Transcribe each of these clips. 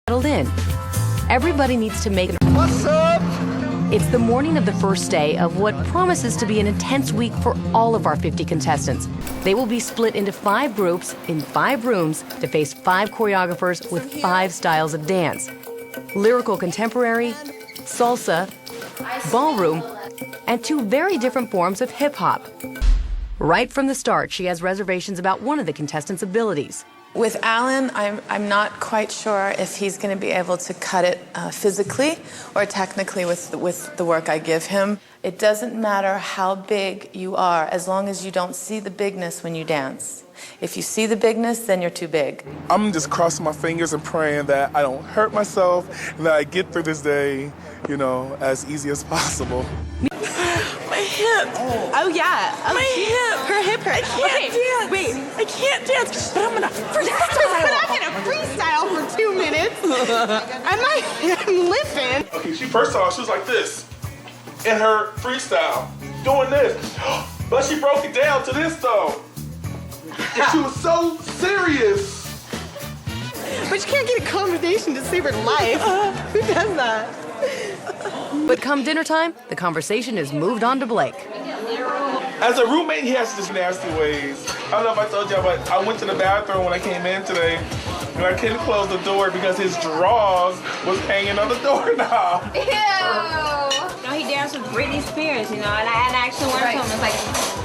settled in. Everybody needs to make an... What's up? It's the morning of the first day of what promises to be an intense week for all of our 50 contestants. They will be split into 5 groups in 5 rooms to face 5 choreographers with 5 styles of dance: lyrical contemporary, salsa, ballroom, and 2 very different forms of hip-hop. Right from the start, she has reservations about one of the contestants' abilities. With Allan, I'm not quite sure if he's going to be able to cut it physically or technically with the work I give him. It doesn't matter how big you are, as long as you don't see the bigness when you dance. If you see the bigness, then you're too big. I'm just crossing my fingers and praying that I don't hurt myself and that I get through this day, you know, as easy as possible. My hip. Oh yeah. Oh, My hip. Her hip hurt. I can't dance. Wait. I can't dance, but I'm gonna freestyle. But I'm gonna freestyle for 2 minutes. I'm limping. Okay, first off, she was like this in her freestyle, doing this. But she broke it down to this though. And she was so serious. But you can't get a combination to save her life. Who does that? But come dinner time, the conversation is moved on to Blake. As a roommate, he has this nasty ways. I don't know if I told y'all, but I went to the bathroom when I came in today, and I couldn't close the door because his drawers was hanging on the doorknob. Ew! No, he danced with Britney Spears, you know, and I actually went to him and was like,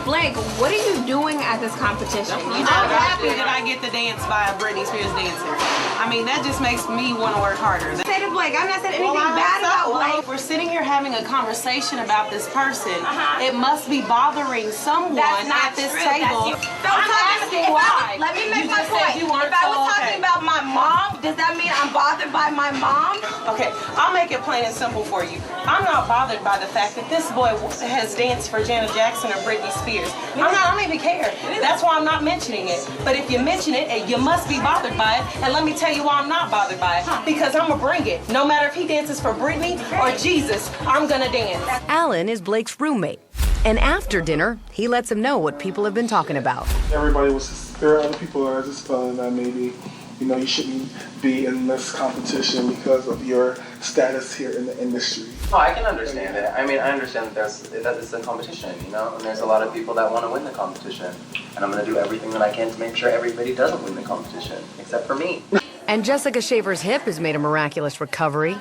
Blake, what are you doing at this competition? I'm happy that I get to dance by a Britney Spears dancer. I mean, that just makes me want to work harder. Say to Blake, I'm not saying anything bad about Blake. If we're sitting here having a conversation about this person, it must be bothering someone at this table. I'm asking why. Let me make You my just said point. you weren't If I so was okay. talking about my mom, does that mean I'm bothered by my mom? Okay, I'll make it plain and simple for you. I'm not bothered by the fact that this boy has danced for Janet Jackson or Britney Spears. I don't even care. That's why I'm not mentioning it. But if you mention it, you must be bothered by it. And let me tell you why I'm not bothered by it. Because I'm gonna bring it. No matter if he dances for Britney or Jesus, I'm gonna dance. Allan is Blake's roommate. And after dinner, he lets him know what people have been talking about. Everybody there are other people that are just feeling that maybe, you know, you shouldn't be in this competition because of your status here in the industry. Oh, I can understand it. I mean, I understand that it's a competition, you know, and there's a lot of people that want to win the competition. And I'm going to do everything that I can to make sure everybody doesn't win the competition, except for me. And Jessica Shaver's hip has made a miraculous recovery.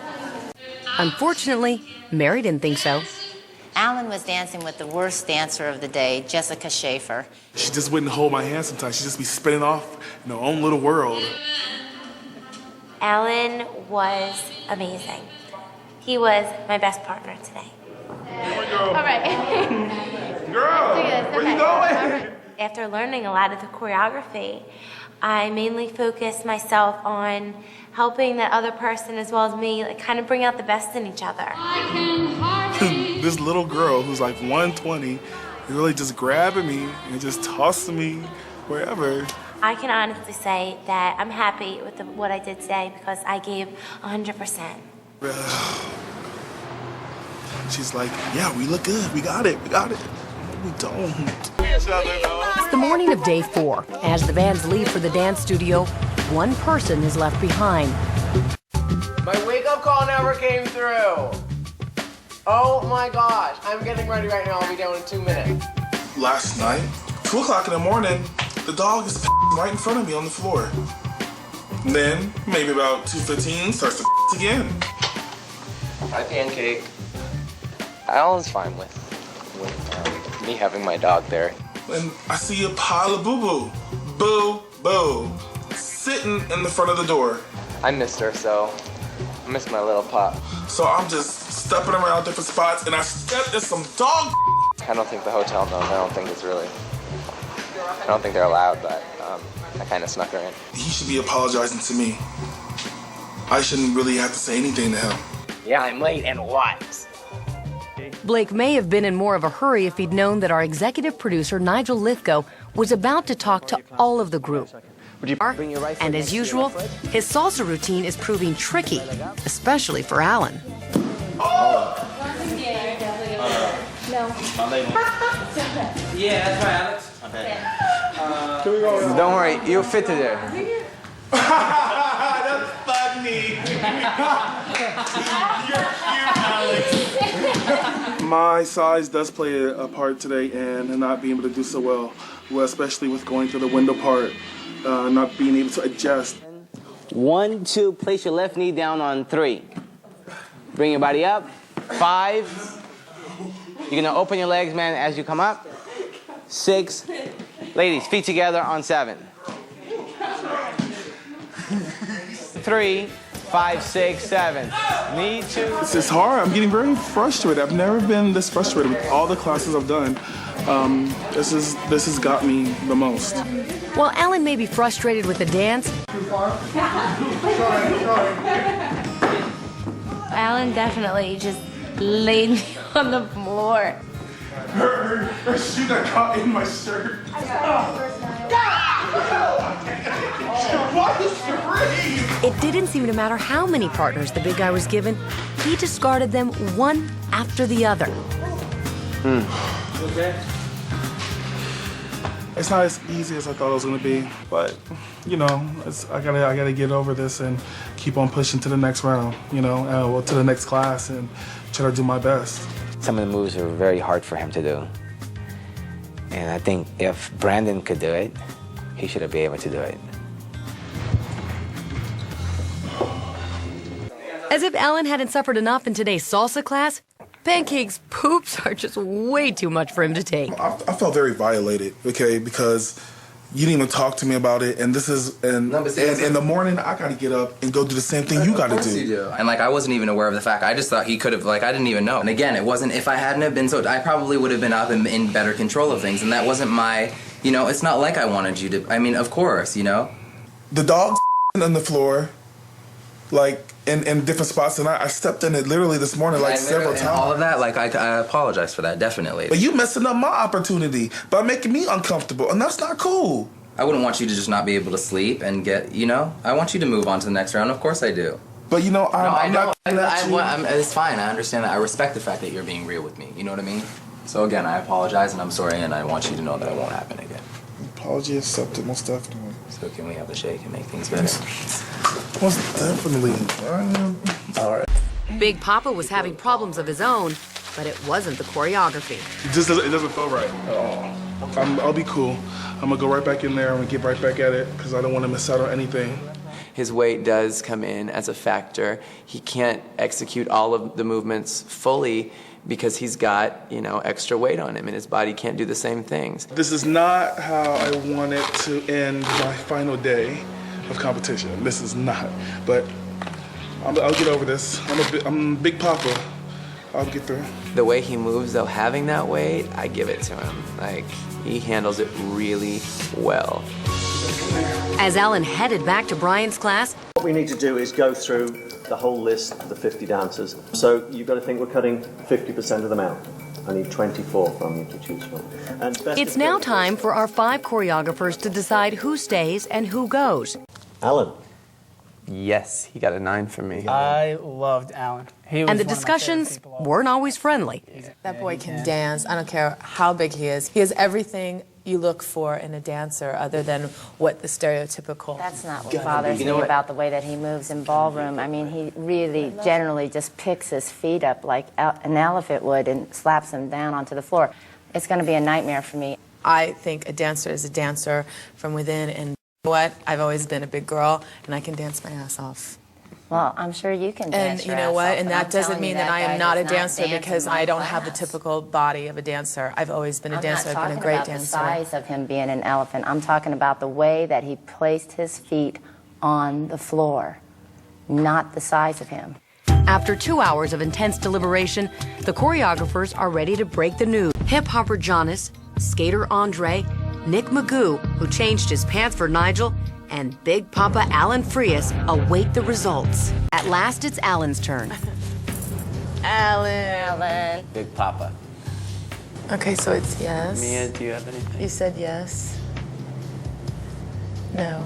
Unfortunately, Mary didn't think so. Allan was dancing with the worst dancer of the day, Jessica Shaver. She just wouldn't hold my hand sometimes. She'd just be spinning off in her own little world. Allan was amazing. He was my best partner today. All right. Girl, where you going? After learning a lot of the choreography, I mainly focused myself on helping that other person as well as me, like, kind of bring out the best in each other. This little girl who's like 120 is really just grabbing me and just tossing me wherever. I can honestly say that I'm happy with what I did today because I gave 100%. She's like, yeah, we look good. We got it. We got it. We don't. It's the morning of day 4. As the bands leave for the dance studio, one person is left behind. My wake-up call never came through. Oh my gosh. I'm getting ready right now. I'll be down in 2 minutes. Last night, 2 o'clock in the morning, the dog is right in front of me on the floor. And then, maybe about 2:15, starts to again. Hi, Pancake. Alan's fine with me having my dog there. And I see a pile of boo-boo. Boo-boo. Sitting in the front of the door. I missed her, so I missed my little pup. So I'm just stepping around different spots, and I stepped in some dog. I don't think the hotel knows. I don't think they're allowed, but I kind of snuck her in. He should be apologizing to me. I shouldn't really have to say anything to him. Yeah, I'm late, and what? Blake may have been in more of a hurry if he'd known that our executive producer, Nigel Lithgow, was about to talk to all of the group. And as usual, his salsa routine is proving tricky, especially for Allan. Yeah, that's right, Alex. Don't worry, you'll fit today. That's funny. My size does play a part today in not being able to do so well, especially with going through the window part, not being able to adjust. 1, 2, place your left knee down on 3. Bring your body up. 5. You're gonna open your legs, man, as you come up. 6. Ladies, feet together on 7. 3, 5, 6, 7. Knee 2. It's hard. I'm getting very frustrated. I've never been this frustrated with all the classes I've done. This has got me the most. While Allan may be frustrated with the dance, Allan definitely just laid me on the floor. Her shoe got caught in my shirt. it didn't seem to matter how many partners the big guy was given. He discarded them one after the other. Okay. It's not as easy as I thought it was gonna be, but you know, I gotta get over this and keep on pushing to the next round. You know, to the next class and try to do my best. Some of the moves are very hard for him to do. And I think if Brandon could do it, he should be able to do it. As if Allan hadn't suffered enough in today's salsa class, Pancake's poops are just way too much for him to take. I felt very violated, okay, because you didn't even talk to me about it, and this is, and in the morning, I gotta get up and go do the same thing you gotta do. You do. And like, I wasn't even aware of the fact. I just thought he could have, like, I didn't even know. And again, it wasn't, if I hadn't have been so, I probably would have been up and in better control of things, and that wasn't my, you know, it's not like I wanted you to, I mean, of course, you know? The dog's on the floor, like, in different spots, and I stepped in it literally this morning, like, several times. All of that, like, I apologize for that, definitely. But you messing up my opportunity by making me uncomfortable, and that's not cool. I wouldn't want you to just not be able to sleep and get, you know, I want you to move on to the next round. Of course I do. But you know, it's fine. I understand that. I respect the fact that you're being real with me. You know what I mean? So again, I apologize and I'm sorry, and I want you to know that it won't happen again. Apology accepted, most definitely. So can we have a shake and make things better? Most definitely. All right. Big Papa was having problems of his own, but it wasn't the choreography. It doesn't feel right at all. I'll be cool. I'm gonna go right back in there. I'm gonna get right back at it because I don't want to miss out on anything. His weight does come in as a factor. He can't execute all of the movements fully because he's got, you know, extra weight on him and his body can't do the same things. This is not how I wanted to end my final day of competition. This is not. But I'll get over this. I'm Big Papa. I'll get through. The way he moves, though, having that weight, I give it to him. Like, he handles it really well. As Allan headed back to Brian's class, what we need to do is go through the whole list of the 50 dancers. So you've got to think we're cutting 50% of them out. I need 24 from you to choose from. And it's now time for our 5 choreographers to decide who stays and who goes. Allan. Yes, he got a 9 from me. I loved Allan. And the discussions weren't always friendly. That boy can dance. I don't care how big he is. He has everything you look for in a dancer other than what the stereotypical... That's not what bothers me about the way that he moves in ballroom. I mean, he really generally just picks his feet up like an elephant would and slaps them down onto the floor. It's going to be a nightmare for me. I think a dancer is a dancer from within, and you know what? I've always been a big girl, and I can dance my ass off. Well, I'm sure you can dance And you know what? And that doesn't mean that I am not a dancer because I don't have the typical body of a dancer. I've always been a dancer. I've been a great dancer. I'm not talking about the size of him being an elephant. I'm talking about the way that he placed his feet on the floor, not the size of him. After 2 hours of intense deliberation, the choreographers are ready to break the news. Hip-hopper Jonas, skater Andre, Nick Magoo, who changed his pants for Nigel, and Big Papa Allan Frias await the results. At last, it's Allan's turn. Allan. Big Papa. Okay, so it's yes. Mia, do you have anything? You said yes. No.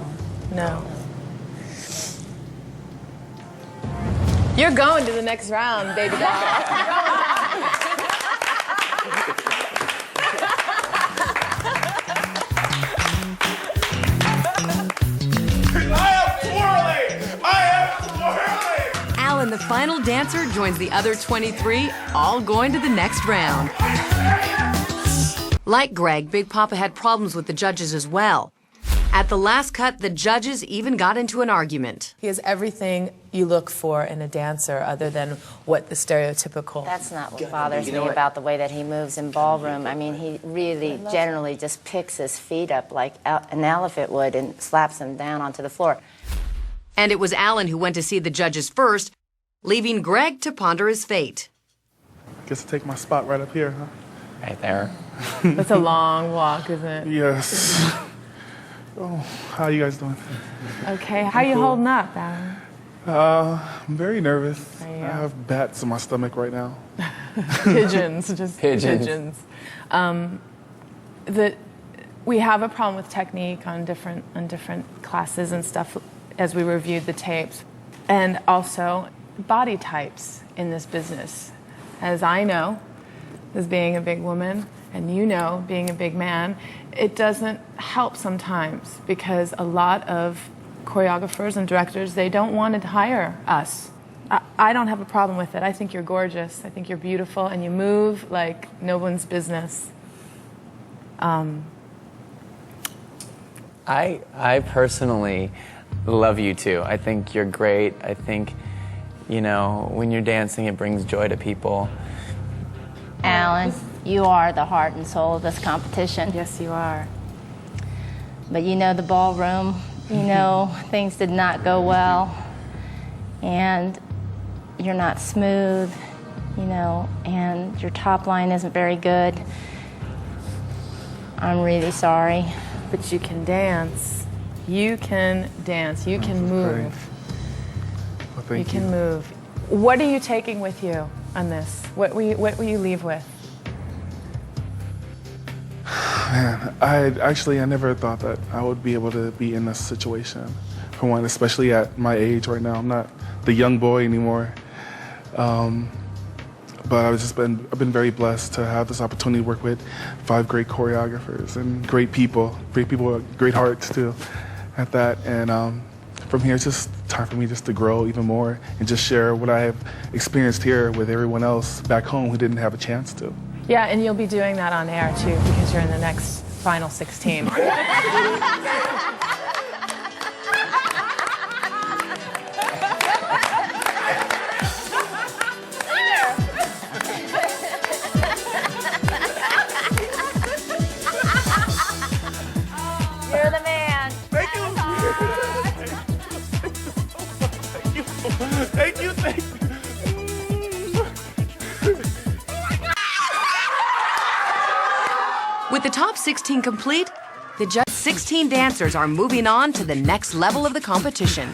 No. You're going to the next round, baby doll. I am twirling! and the final dancer joins the other 23, all going to the next round. Like Greg, Big Papa had problems with the judges as well. At the last cut, the judges even got into an argument. He has everything you look for in a dancer other than what the stereotypical... That's not what bothers me about the way that he moves in ballroom. I mean, he really generally just picks his feet up like an elephant would and slaps them down onto the floor. And it was Allan who went to see the judges first, leaving Greg to ponder his fate. Guess I'll take my spot right up here, huh? Right there. It's a long walk, isn't it? Yes. Oh, how you guys doing? Okay, how you holding up, Allan? I'm very nervous. I have bats in my stomach right now. Pigeons, just Pigeons. We have a problem with technique on different classes and stuff as we reviewed the tapes, and also body types in this business. As I know, as being a big woman, and you know, being a big man, it doesn't help sometimes because a lot of choreographers and directors, they don't want to hire us. I don't have a problem with it. I think you're gorgeous. I think you're beautiful, and you move like no one's business. I personally love you too. I think you're great. I think, you know, when you're dancing, it brings joy to people. Allan, you are the heart and soul of this competition. Yes, you are. But you know the ballroom, you know things did not go well, and you're not smooth, you know, and your top line isn't very good. I'm really sorry. But you can dance. You can dance. You can move. Well, thank you. You can move. What are you taking with you on this? What will you leave with? Man, I never thought that I would be able to be in this situation. For one, especially at my age right now. I'm not the young boy anymore. But I've been very blessed to have this opportunity to work with 5 great choreographers and great people with great hearts too, at that. And from here, it's just time for me just to grow even more and just share what I have experienced here with everyone else back home who didn't have a chance to. Yeah, and you'll be doing that on air too because you're in the next final 16. You're the man. Thank you. Thank you. Thank you. With the top 16 complete, the 16 dancers are moving on to the next level of the competition.